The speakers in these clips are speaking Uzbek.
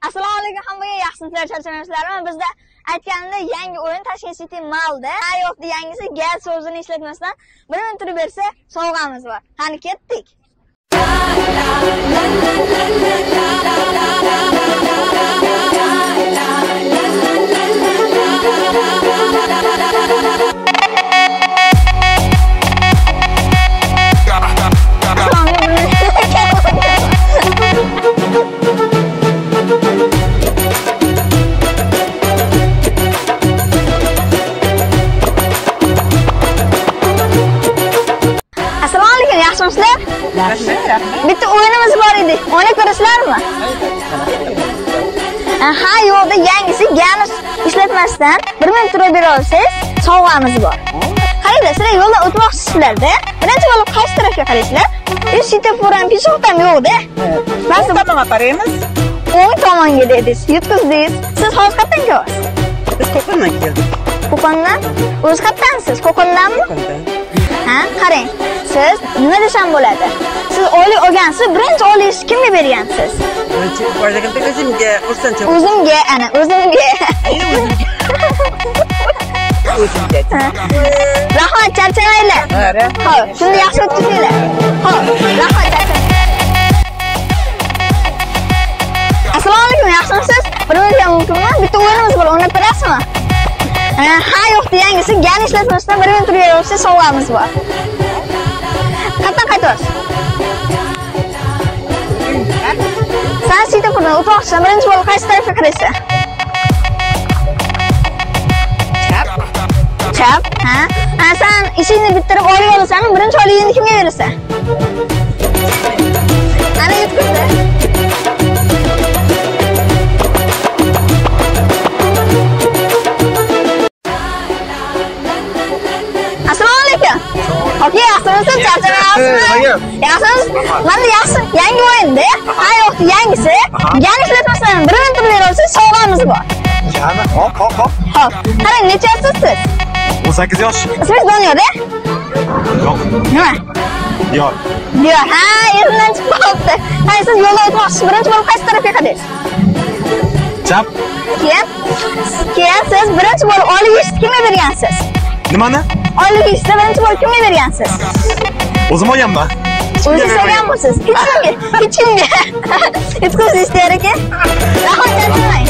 Assalomu alaykum hammaga, yaxshimisizlar, charchamayapsizlarmi? Bizda aytganimda yangi o'yin Tashkent City Mallda. Yo'qdi, yangisi gaz so'zini ishlatmasdan 1 minut turib bersa sovg'amiz bor. Qani ketdik. Yaxshimisizlar? Bitta o'yinimiz bor edi. O'ynab ko'rasizlarmi? Ha, yo'lda yangisi gaz ishlatmasdan 1 minut turib bera olsangiz, sovg'amiz bor. Qaranglar, sizlar yo'ldan o'tmoqchisizlar-da. Birinchi bo'lib qaysi tarafga qaraysizlar? Svetofor ham, peshobod ham yo'q-da. Qaysi tomonga qaraymiz? O'ng tomonga dedingiz, yutqizdingiz. Siz hozir qayerdan kelasiz? Biz Qo'qondan keldik. Qo'qondan? O'zi qayerdansiz? Qo'qondanmi? Ha, qarang. Siz nima desam bo'ladi? Siz oylik olgansiz, birinchi oylingizni kimga bergansiz? Birinchi oyligimda o'zimga, xursandcha. O'zimga, ana, o'zimga. O'zimga. Rahmat, charchamanglar. Xo'p, shuni yaxshi o'tkazinglar. Xo'p, rahmat, charchamanglar. Assalomu alaykum, yaxshimisiz? Bir minutga mumkinmi? Bitta o'yinimiz bor, o'ynab berasizmi? Ha, yo'qdi, yangisi gaz ishlatmasdan 1 minut turib bersa sovg'amiz bor. Qayerdan qaytyapsiz? Sen svetofordan o'tmoqchisan, birinchi bo'lib qaysi tarafga qaraysan? Chap. Ha? Sen ishingni bitirib oylik olasanmi? Birinchi oyligingni kimga berasan? Ana yetkazdi. Assalomu alaykum. Okey, yaxshimisiz? Charchamayapsizmi? Yaxshimisiz? Mana yaxshi, yangi o'yinda. Ha, yo'qdi, yangisi. Gaz ishlatmasdan 1 minut turib bera olsangiz, sovg'amiz bor. Jami, hop. Hop. Qarang, necha yoshsiz siz? 18 yosh. Ismingiz Doniyor-da? Yo'q. Nima? Diyor. Diyor. Ha, esimdan chiqib qolibdi. Qani siz yo'lda o'tmoqchisiz, birinchi bo'lib qaysi tarafga qaraysiz? Chap. Keyin siz birinchi bo'lib oyligingizni kimga bergansiz? Nimani? Oyligingizni birinchi bo'lib kimga bergansiz? O'zim olganman. O'zingiz olganmisiz? Hech kimga. Yetkazishingiz kerak ekan. Rahmat, charchamang.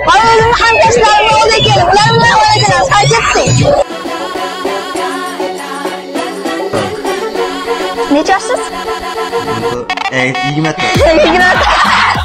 Mana o'zimni hamkashlarim oldi keldi. Ular bilan o'ynaymiz. Qani ketdik. Necha yoshsiz? 20. 20.